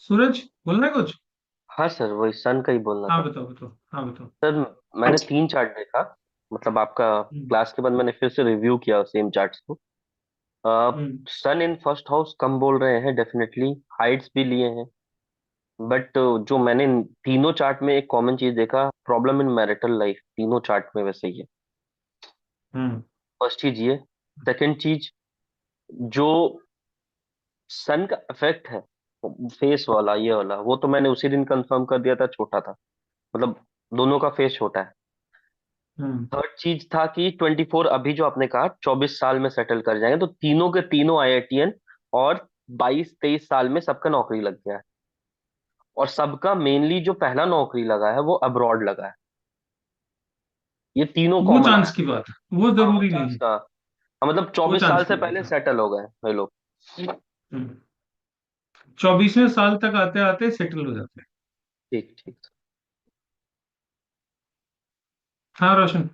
सूरज, बोलना है कुछ? हाँ सर, वही सन का ही बोलना हाँ था। बताओ बताओ, हाँ बताओ। सर, मैंने 3 चार्ट देखा। मतलब आपका हम्म। क्लास के बाद मैंने फिर से रिव्यू किया सेम चार्ट्स को। हम्म। सन इन फर्स्ट हाउस कम बोल रहे हैं, डेफिनेटली हाइट्स भी लिए हैं। बट जो मैंने तीनों चार्ट में एक कॉमन चीज देखा, प्रॉब्लम इन मैरिटल लाइफ, तीनों चार्ट में वैसे ही है। हम्म। फर्स्ट चीज ये। सेकंड चीज, जो सन का इफेक्ट है फेस वाला, ये वाला, वो तो मैंने उसी दिन कंफर्म कर दिया था, छोटा था। मतलब दोनों का फेस छोटा है। हम्म। थर्ड चीज था कि 24, अभी जो आपने कहा 24 साल में सेटल कर जाएंगे, तो तीनों के तीनों आईआईटीएन, और 22-23 साल में सबका नौकरी लग गया है। और सबका मेनली जो पहला नौकरी लगा है वो अब्रॉड लगा है। ये तीनों वो कॉमन आया। चांस की बात है, वो हाँ, वो जरूरी नहीं चांस है। का। हाँ, मतलब वो 24 साल चांस से की बात पहले है। सेटल हो गए वे लोग। 24वें साल तक आते आते सेटल हो जाते हैं। ठीक ठीक। हाँ रोशन।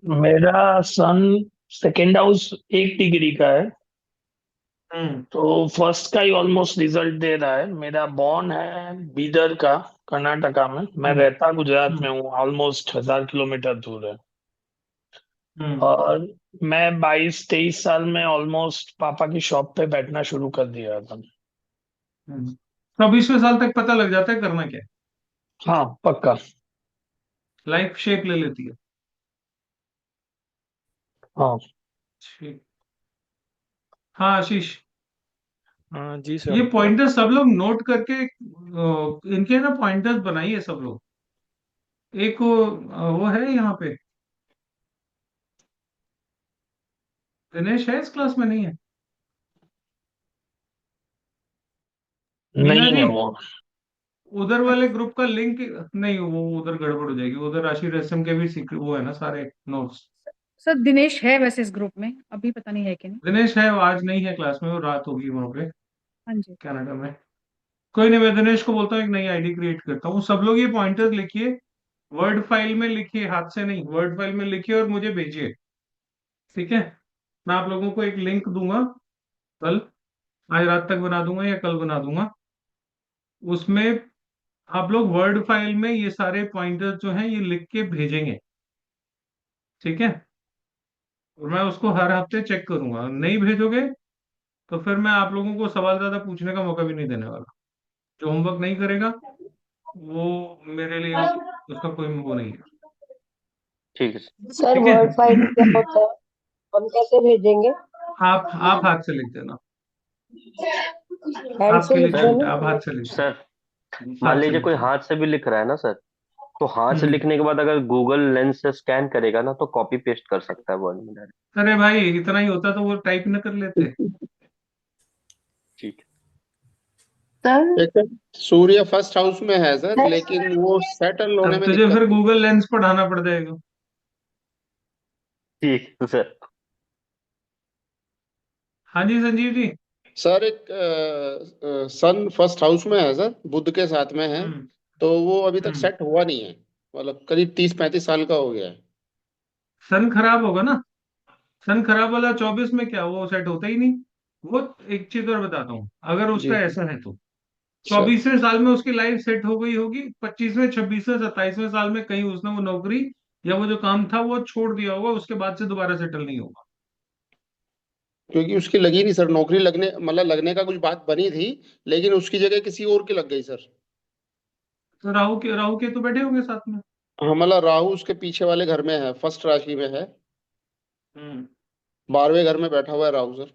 मेरा सन सेकेंड हाउस 1 डिग्री का है। हम्म। तो फर्स्ट का ही ऑलमोस्ट रिजल्ट दे रहा है। मेरा बॉर्न है बीदर का, कर्नाटका में। मैं हम्म। रहता गुजरात हम्म। में हूँ, ऑलमोस्ट 1000 किलोमीटर दूर है। हम्म। और मैं 22-23 साल में ऑलमोस्ट पापा की शॉप पे बैठना शुरू कर दिया था। 24वें साल तक पता लग जाता है करना क्या है। हाँ, पक्का। लाइफ शेप ले लेती है। हाँ। ठीक। हाँ आशीष। हाँ जी ये सर। पॉइंटर्स सब लोग नोट करके इनके ना पॉइंटर्स बनाइए सब लोग। एक वो है यहाँ पे। दिनेश है इस क्लास में, नहीं है? मीना नहीं जी, है वो। उधर वाले ग्रुप का लिंक नहीं, वो उधर गड़बड़ हो जाएगी। उधर राशि रसम के भी वो है ना सारे नोट्स। सर दिनेश है वैसे इस ग्रुप में, अभी पता नहीं है कि नहीं। दिनेश है, वो आज नहीं है क्लास में, वो रात होगी वहां पे हाँ जी। कनाडा में। कोई नहीं, मैं दिनेश को बोलता हूँ एक नई आईडी क्रिएट करता हूँ। सब लोग ये पॉइंटर्स लिखिए, वर्ड फाइल में लिखिए, हाथ से नहीं, वर्ड फाइल में लिखिए और मुझे भेजिए। ठीक है? मैं आप लोगों को एक लिंक दूंगा कल, आज रात तक बना दूंगा या कल बना दूंगा। उसमें आप लोग वर्ड फाइल में ये सारे पॉइंटर्स जो हैं ये लिख के भेजेंगे। ठीक है? और मैं उसको हर हफ्ते चेक करूंगा। नहीं भेजोगे तो फिर मैं आप लोगों को सवाल ज्यादा पूछने का मौका भी नहीं देने वाला। जो होमवर्क नहीं करेगा वो मेरे लिए उसका कोई वो नहीं है। ठीक है सर। सर ठीक है? वर्ड फाइल क्या होता है? हम कैसे भेजेंगे? आप हाथ से लिख देना। हैंड से आपके लिए लिख सर छूट देना? है, आप हाथ से लिख सर देना, मान हाथ से लीजिए लिख कोई देना। हाथ से भी लिख रहा है ना सर, तो हाथ से हम्म। लिखने के बाद अगर गूगल लेंस से स्कैन करेगा ना, तो कॉपी पेस्ट कर सकता है वर्ड में डायरेक्ट। अरे भाई, इतना ही होता तो वो टाइप न कर लेते। ठीक सर एक सूर्य फर्स्ट हाउस में है सर, सर लेकिन वो सेटल होने तब में तुझे दिक्कत फिर है। गूगल लेंस पढ़ाना पड़ जाएगा। ठीक है सर। हाँ जी संजीव जी। सर एक सन फर्स्ट हाउस में है सर, बुध के साथ में है। हम्म। तो वो अभी तक हम्म। सेट हुआ नहीं है। मतलब करीब 30-35 साल का हो गया है। सन खराब होगा ना। सन खराब वाला 24 में क्या वो सेट होता ही नहीं। वो एक चीज और बताता हूँ, अगर जी उसका ऐसा है तो सर। 24वें साल में उसकी लाइफ सेट हो गई होगी, 25वें 26वें 27वें साल में कहीं उसने वो नौकरी या वो जो काम था वो छोड़ दिया होगा, उसके बाद से दोबारा सेटल नहीं होगा। क्योंकि उसकी लगी नहीं सर, नौकरी लगने मतलब लगने का कुछ बात बनी थी, लेकिन उसकी जगह किसी और की लग गई सर। तो राहु के तो बैठे होंगे साथ में। हाँ, मतलब राहु उसके पीछे वाले घर में है, फर्स्ट राशि में है। हम्म। 12वें घर में बैठा हुआ है राहु सर।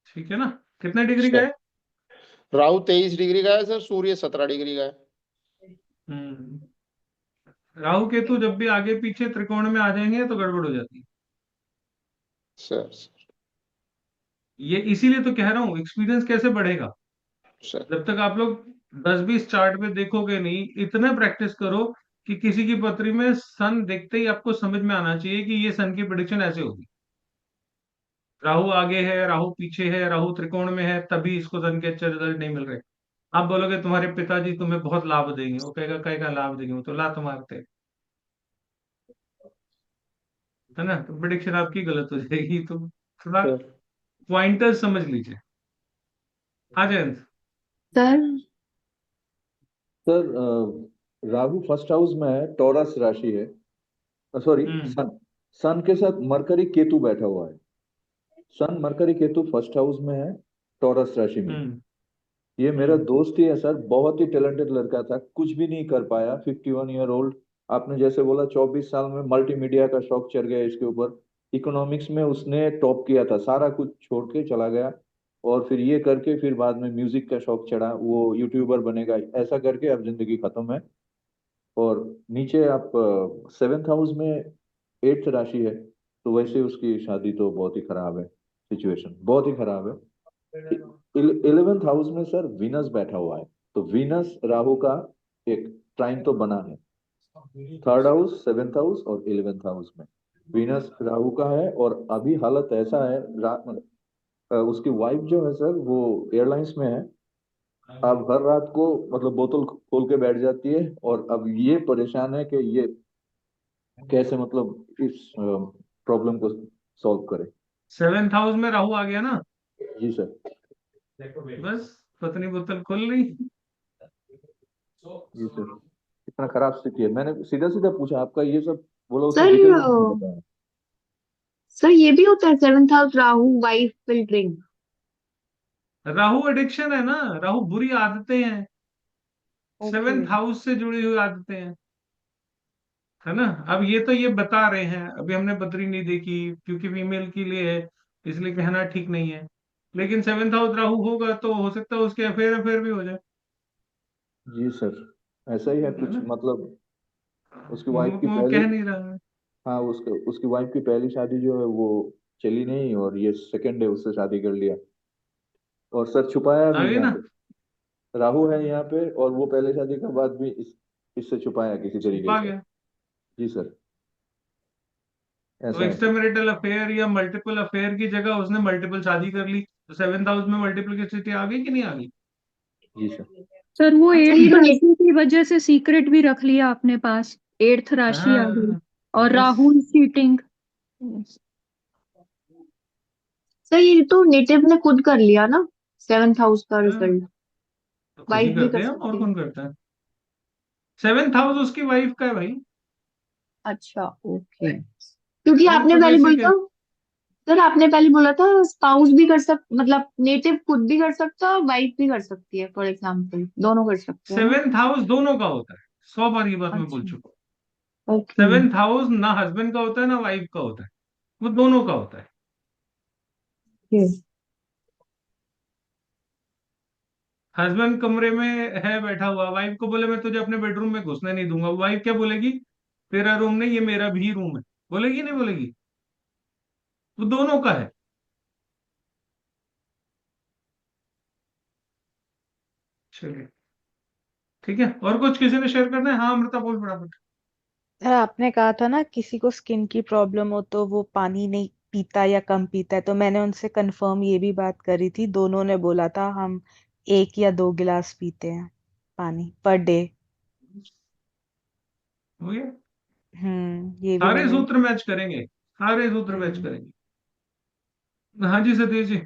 ठीक है ना? कितने डिग्री का सर है? राहु 23 डिग्री का है सर, सूर्य 17 डिग्री का है। हम्म। राहु केतु जब भी आगे पीछे त्रिकोण में आ जाएंगे तो गड़बड़ हो जाती है। सर ये इसीलिए तो कह रहा हूँ, एक्सपीरियंस कैसे बढ़ेगा? सर जब तक आप लोग 10-20 चार्ट में देखोगे नहीं, इतना प्रैक्टिस करो कि किसी की पत्री में सन देखते ही आपको समझ में आना चाहिए कि ये सन की प्रिडिक्शन ऐसे होगी। राहु आगे है, राहु पीछे है, राहु त्रिकोण में है, तभी इसको सन के अच्छे रिजल्ट नहीं मिल रहे। आप बोलोगे तुम्हारे पिताजी तुम्हें बहुत लाभ देंगे, वो कहेगा कहेगा लाभ देंगे, वो तो लात मारते हैं। है ना? तो प्रिडिक्शन आपकी गलत हो जाएगी। तो थोड़ा सर पॉइंटर्स समझ लीजिए। हाँ Jayant. Sir sir Rahu first house में है, टॉरस राशि है, सॉरी हम्म सन। सन के साथ मरकरी केतु बैठा हुआ है। सन मरकरी केतु फर्स्ट हाउस में है, टॉरस राशि में। हम्म ये मेरा हम्म दोस्त ही है सर, बहुत ही टैलेंटेड लड़का था, कुछ भी नहीं कर पाया। 51 ईयर ओल्ड। आपने जैसे बोला 24 साल में मल्टीमीडिया का शौक चढ़ गया इसके ऊपर। इकोनॉमिक्स में उसने टॉप किया था, सारा कुछ छोड़ के चला गया। और फिर ये करके फिर बाद में म्यूजिक का शौक चढ़ा, वो यूट्यूबर बनेगा ऐसा करके अब जिंदगी खत्म है। और नीचे आप 7th हाउस में 8th राशि है, तो वैसे उसकी शादी तो बहुत ही खराब है, सिचुएशन बहुत ही खराब है। 11th हाउस में सर वीनस बैठा हुआ है, तो वीनस राहु का एक ट्राइन तो बना है। 3rd हाउस, 7th हाउस और 11th हाउस में वीनस राहु का है। और अभी हालत ऐसा है, उसकी वाइफ जो है सर वो एयरलाइंस में है। अब हर रात को मतलब बोतल खोल के बैठ जाती है, और अब ये परेशान है कि ये कैसे मतलब इस प्रॉब्लम को सॉल्व करे। 7th हाउस में राहु आ गया ना, जी सर। बस पत्नी बोतल खोल रही। जी सर, इतना खराब स्थिति है। मैंने सीधा सीधा पूछा आपका ये सब, बोला उसने सर डिटेल में नहीं बताया। सर ये भी होता है 7th house Rahu wife will drink. Rahu addiction है ना, राहु बुरी आदतें हैं, ओके। 7th हाउस से जुड़ी हुई आदतें हैं, है ना। अब ये तो ये बता रहे हैं, अभी हमने बद्री नहीं देखी क्योंकि फीमेल के लिए है, इसलिए कहना ठीक नहीं है। लेकिन 7th हाउस राहु होगा तो हो सकता है उसके अफेयर अफेयर भी हो जाए, जी सर, ऐसा ही है है कुछ ना। मतलब। उसकी वाइफ की वो पहली, कह नहीं रहा है। हाँ उसकी वाइफ की पहली शादी जो है वो चली नहीं, और ये सेकंड है उससे शादी कर लिया। और सर छुपाया आ भी गई यहाँ ना। पे, राहु है यहाँ पे, और वो पहले शादी के बाद भी इससे छुपाया किसी तरीके छुपा से। गया। जी सर, तो ऐसा है एक्स्ट्रा सर। मैरिटल अफेयर या मल्टीपल अफेयर की जगह उसने मल्टीपल शादी कर ली, तो 7th हाउस में मल्टीपल की स्थिति आ गई कि नहीं आ गई। जी सर। सर वो अच्छा ये एट्थ जो राशि की वजह से सीक्रेट भी रख लिया अपने पास, 8th राशि आ गई। हाँ और बस। राहुल चीटिंग। सर ये तो नेटिव ने खुद कर लिया ना 7th हाउस का हाँ, रिजल्ट। तो खुद ही वाइफ भी करते कर हैं और सकती है। कौन करता है। 7th हाउस उसकी वाइफ का है भाई। अच्छा ओके। क्योंकि हाँ आपने तो पहले बेसिक बोला है। था, सर आपने पहले बोला था स्पाउस भी कर सक मतलब नेटिव खुद भी कर सकता है और वाइफ भी कर सकती है, फॉर एग्जाम्पल दोनों कर सकते हैं ना। 7th हाउस दोनों का होता है, 100 बार ये बात मैं बोल अच्छा चुका हूँ। ओके। 7th हाउस ना हस्बैंड का होता है ना वाइफ का होता है, वो दोनों का होता है। हस्बैंड कमरे में है बैठा हुआ, वाइफ को बोले मैं तुझे अपने बेडरूम में घुसने नहीं दूंगा, वाइफ क्या बोलेगी, तेरा रूम नहीं ये मेरा भी रूम है, बोलेगी नहीं बोलेगी। वो दोनों का है। चलिए ठीक है, और कुछ किसी ने शेयर करना है। हाँ अमृता बोल फटाफट। सर आपने कहा था ना किसी को स्किन की प्रॉब्लम हो तो वो पानी नहीं पीता या कम पीता है, तो मैंने उनसे कंफर्म ये भी बात करी थी, दोनों ने बोला था हम 1 या 2 गिलास पीते हैं पानी पर डे। हो गया। ये भी सारे मैंने सूत्र मैच करेंगे, सारे सूत्र मैच हम्म करेंगे। हाँ जी सतीश जी।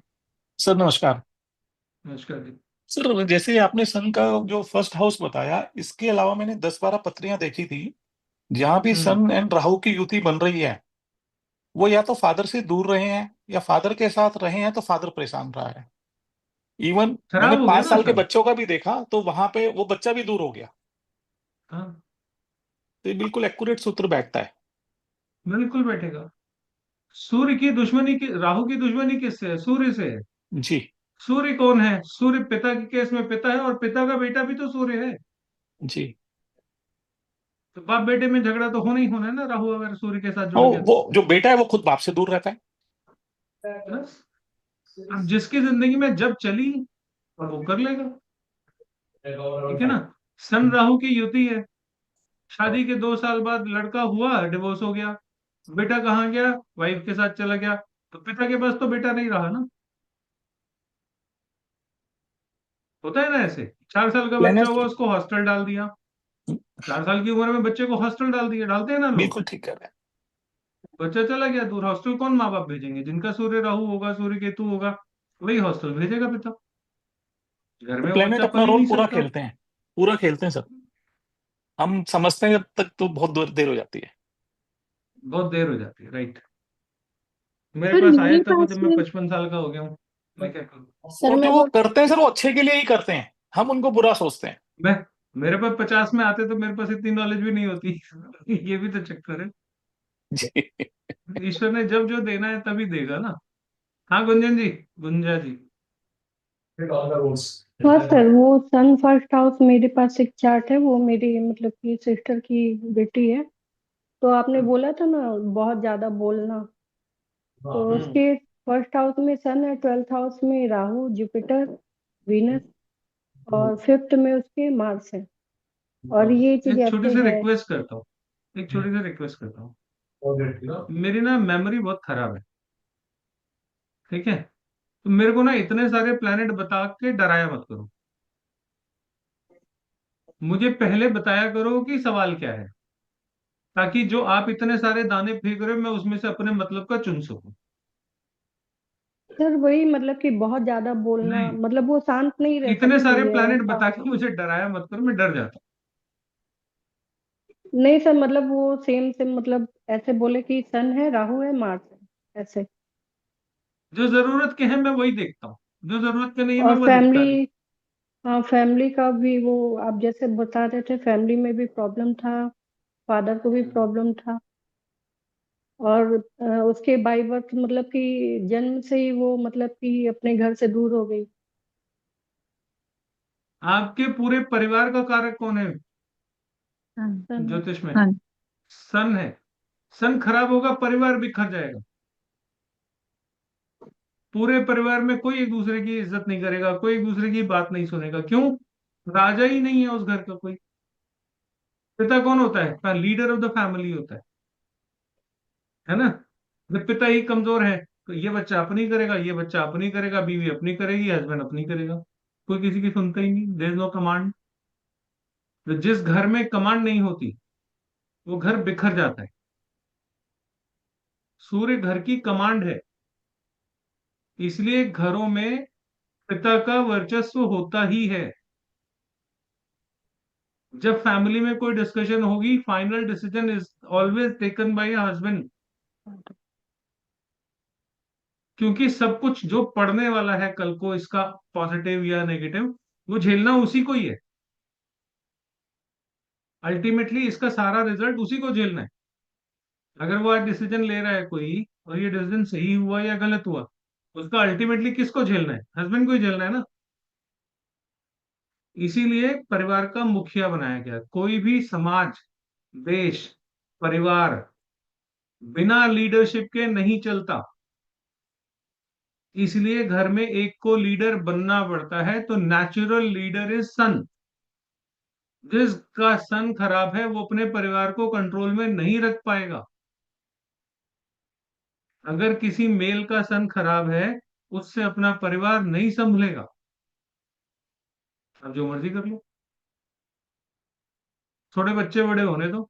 सर नमस्कार। नमस्कार जी। सर जैसे आपने सन का जो फर्स्ट हाउस बताया, इसके अलावा मैंने 10-12 पत्रियां देखी थी जहां भी हम्म। सन एंड राहु की युति बन रही है, वो या तो फादर से दूर रहे हैं या फादर के साथ रहे हैं तो फादर परेशान रहा है। इवन मैंने खराब हो गया 5 ना साल के सब। बच्चों का भी देखा तो वहां पे वो बच्चा भी दूर हो गया। हाँ तो ये बिल्कुल एक्यूरेट सूत्र बैठता है। बिल्कुल बैठेगा। सूर्य की दुश्मनी की, राहु की दुश्मनी किससे है, सूर्य से है। जी। सूर्य कौन है, सूर्य पिता के केस में पिता है, और पिता का बेटा भी तो सूर्य है। जी। तो बाप बेटे में झगड़ा तो होना ही होना है ना, राहु अगर सूर्य के साथ जुड़ और गया वो जो बेटा है वो खुद बाप से दूर रहता है। तो। बस। अब जिसकी जिंदगी में जब चली वो कर लेगा, ठीक है ना। सन राहु की युति है, शादी के 2 साल बाद लड़का हुआ, डिवोर्स हो गया, बेटा कहाँ गया, वाइफ के साथ चला गया, तो पिता के पास तो बेटा नहीं रहा ना। होता है ना ऐसे, 4 साल का बच्चा प्लेनेट होगा उसको हॉस्टल डाल दिया, 4 साल की उम्र में बच्चे को हॉस्टल डाल दिया, डालते हैं ना लोग। बिल्कुल ठीक कर रहे हैं। बच्चा चला गया दूर, हॉस्टल कौन माँ बाप भेजेंगे? जिनका सूर्य राहु होगा, सूर्य केतु होगा, वही हॉस्टल भेजेगा पिता। घर तो में वो प्लेनेट बच्चा अपना पल ही रोल नहीं पूरा सकता। खेलते हैं, पूरा खेलते हैं सर। हम समझते हैं जब तक तो बहुत देर हो जाती है। बहुत देर हो जाती है, राइट। मेरे सर पास आए मेरे तब वो, पास जब मैं 55 साल का हो गया हूँ। मैं क्या करूँ? सर वो मैं जो वो बोल करते हैं सर, वो अच्छे के लिए ही करते हैं, हम उनको बुरा सोचते हैं। मैं मेरे पास 50 में आते तो मेरे पास इतनी नॉलेज भी नहीं होती। ये भी तो चक्कर है। जी। ईश्वर ने जब जो देना है तभी देगा ना। हाँ गुंजन जी, गुंजा जी। हाँ सर, वो सन फर्स्ट हाउस मेरे पास एक चार्ट है, वो मेरी मतलब कि सिस्टर की बेटी है। तो आपने बोला था ना बहुत ज्यादा बोलना, तो हम्म। उसके फर्स्ट हाउस में सन है, 12th हाउस में राहु, जुपिटर, वीनस, और फिफ्थ में उसके मार्स है। और ये चीज एक छोटी ऐसे सी है। रिक्वेस्ट करता हूँ, एक छोटी सी रिक्वेस्ट करता हूँ। मेरी ना मेमोरी बहुत खराब है, ठीक है? तो मेरे को ना इतने सारे प्लैनेट बता के डराया मत करो। मुझे पहले बताया करो कि सवाल क्या है, ताकि जो आप इतने सारे दाने फेंक रहे हो मैं उसमें से अपने मतलब का चुन सकूं। सर वही मतलब कि बहुत ज्यादा बोलना, नहीं, मतलब वो शांत नहीं रह इतने सकती सारे है प्लैनेट ऐसा। बता के मुझे डराया मत करो, मैं डर जाता नहीं सर, मतलब वो सेम सेम मतलब ऐसे बोले कि सन है, राहु है, मार्स है, ऐसे। हूँ। जो जरूरत के हैं मैं वही देखता हूँ, जो जरूरत के नहीं है मैं और वो दिखता नहीं। फैमिली, हाँ फैमिली का भी वो आप जैसे बता रहे थे, फैमिली में भी प्रॉब्लम था, फादर को भी प्रॉब्लम था। और उसके बाई बर्थ मतलब कि जन्म से ही वो मतलब कि अपने घर से दूर हो गई। आपके पूरे परिवार का कारक कौन है सन है। ज्योतिष में? सन है। सन खराब होगा, परिवार बिखर जाएगा। पूरे परिवार में कोई एक दूसरे की इज्जत नहीं करेगा, कोई एक दूसरे की बात नहीं सुनेगा। क्यों? राजा ही नहीं है उस घर का कोई। पिता कौन होता है? लीडर ऑफ द फैमिली होता है ना? जब पिता ही कमजोर है तो ये बच्चा अपनी करेगा, ये बच्चा अपनी करेगा, बीवी अपनी करेगी, हस्बैंड अपनी करेगा। कोई किसी की सुनता ही नहीं, देयर इज नो कमांड। तो जिस घर में कमांड नहीं होती वो घर बिखर जाता है। सूर्य घर की कमांड है, इसलिए घरों में पिता का वर्चस्व होता ही है। जब फैमिली में कोई डिस्कशन होगी, final decision is always taken by husband. क्योंकि सब कुछ जो पढ़ने वाला है कल को, इसका पॉजिटिव या नेगेटिव, वो झेलना उसी को ही है। अल्टीमेटली इसका सारा रिजल्ट उसी को झेलना है। अगर वो आज डिसीजन ले रहा है कोई, और ये डिसीजन सही हुआ या गलत हुआ, उसका अल्टीमेटली किसको झेलना है? हस्बैंड को ही झेलना है ना। इसीलिए परिवार का मुखिया बनाया गया। कोई भी समाज, देश, परिवार बिना लीडरशिप के नहीं चलता। इसलिए घर में एक को लीडर बनना पड़ता है। तो नेचुरल लीडर इज सन। जिसका सन खराब है वो अपने परिवार को कंट्रोल में नहीं रख पाएगा। अगर किसी मेल का सन खराब है, उससे अपना परिवार नहीं संभलेगा। अब जो मर्जी कर लो, थोड़े बच्चे बड़े होने दो।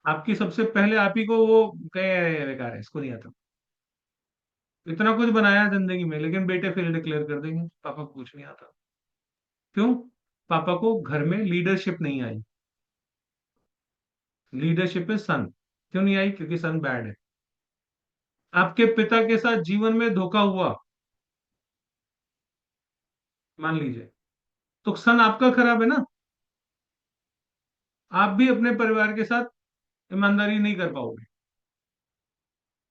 आपकी सबसे पहले आप ही को वो कहे बेकार है, इसको नहीं आता। इतना कुछ बनाया जिंदगी में, लेकिन बेटे फेल डिक्लेयर कर देंगे, पापा को कुछ नहीं आता। क्यों? पापा को घर में लीडरशिप नहीं आई। लीडरशिप इज सन। क्यों नहीं आई? क्योंकि सन बैड है। आपके पिता के साथ जीवन में धोखा हुआ, मान लीजिए, तो सन आपका खराब है ना। आप भी अपने परिवार के साथ ईमानदारी नहीं कर पाओगे।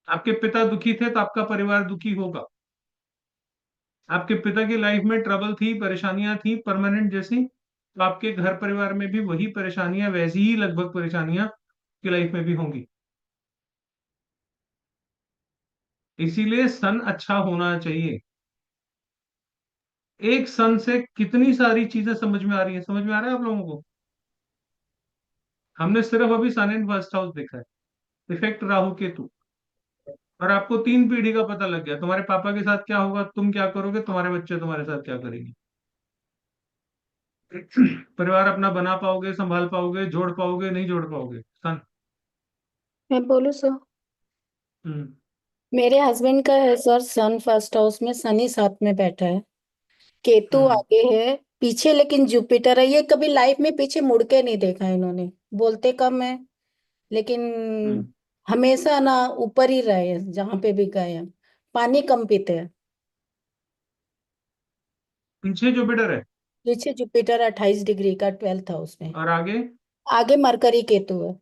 आपके पिता दुखी थे तो आपका परिवार दुखी होगा। आपके पिता की लाइफ में ट्रबल थी, परेशानियां थी परमानेंट जैसी, तो आपके घर परिवार में भी वही परेशानियां, वैसी ही लगभग परेशानियां की लाइफ में भी होंगी। इसीलिए सन अच्छा होना चाहिए। एक सन से कितनी सारी चीजें समझ में आ रही है, समझ में आ रहा है आप लोगों को? हमने सिर्फ अभी सन इन फर्स्ट हाउस देखा है, इफेक्ट राहु केतु। और आपको 3 पीढ़ी का पता लग गया, तुम्हारे पापा के साथ क्या होगा, तुम क्या करोगे, तुम्हारे बच्चे तुम्हारे साथ क्या करेंगे। परिवार अपना बना पाओगे, संभाल पाओगे, जोड़ पाओगे, नहीं जोड़ पाओगे? सन। मैं बोलूँ सर? हम्म मेरे हस्बैंड का है सर, सन फर्स्ट हाउस में, शनि साथ में बैठा है, केतु हम्म आगे है, पीछे लेकिन जुपिटर है। ये कभी लाइफ में पीछे मुड़ के नहीं देखा इन्होंने, बोलते कम है लेकिन हम्म। हमेशा ना ऊपर ही रहे हैं जहां पे भी गए हैं। पानी कम पीते हैं। पीछे जुपिटर है पीछे जुपिटर 28 डिग्री का 12th हाउस में। और आगे आगे मरकरी केतु है।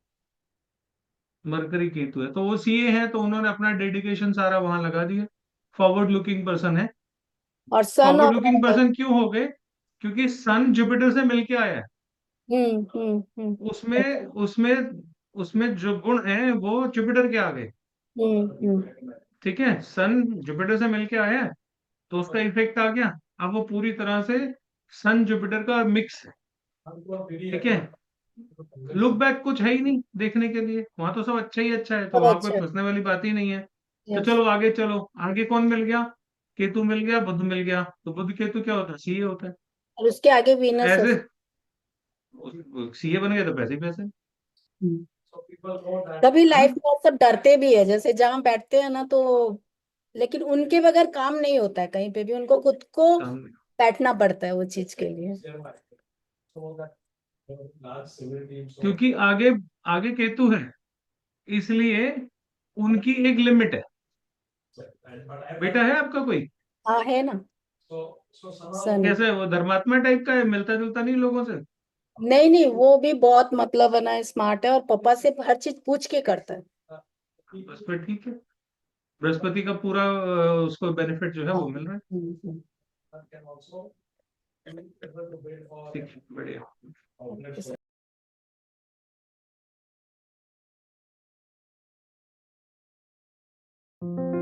मरकरी केतु है, तो वो सीए है, तो उन्होंने अपना डेडिकेशन सारा वहां लगा दिया। फॉरवर्ड लुकिंग पर्सन है। और सन फॉरवर्ड और लुकिंग पर्सन क्यों हो गए? क्योंकि सन जुपिटर से मिलके आया है। अच्छा। उसमें उसमें उसमें जो गुण है वो जुपिटर के आ गए। हम्म। ठीक है, सन जुपिटर से मिलके आया है, तो उसका इफेक्ट आ गया। अब वो पूरी तरह से सन जुपिटर का मिक्स है। ठीक है, लुक बैक कुछ है ही नहीं देखने के लिए, वहां तो सब अच्छा ही अच्छा है, तो सब वहां कोई अच्छा। फंसने वाली बात ही नहीं है। तो यस। चलो आगे चलो, आगे कौन मिल गया? केतु मिल गया, बुध मिल गया। तो बुध केतु क्या होता है? सीए होता है। और उसके आगे वीनस है। ऐसे सीए बन गया तो पैसे ही पैसे। हम्म। कभी लाइफ हाँ, में आप सब डरते भी है, जैसे जहां बैठते हैं ना, तो लेकिन उनके बगैर काम नहीं होता है कहीं पे भी, उनको खुद को काम नहीं। बैठना पड़ता है वो चीज के लिए। क्योंकि आगे आगे केतु है, इसलिए उनकी एक लिमिट है। बेटा है आपका कोई? हाँ है ना, सनी। कैसा है वो? धर्मात्मा टाइप का है, मिलता जुलता नहीं लोगों से? नहीं नहीं, वो भी बहुत मतलब है ना, स्मार्ट है और पापा से हर चीज पूछ के करता है। बस फिर ठीक है, बृहस्पति का पूरा उसको बेनिफिट जो है हाँ। वो मिल रहा है। हम्म। ठीक है, बढ़िया। हम्म।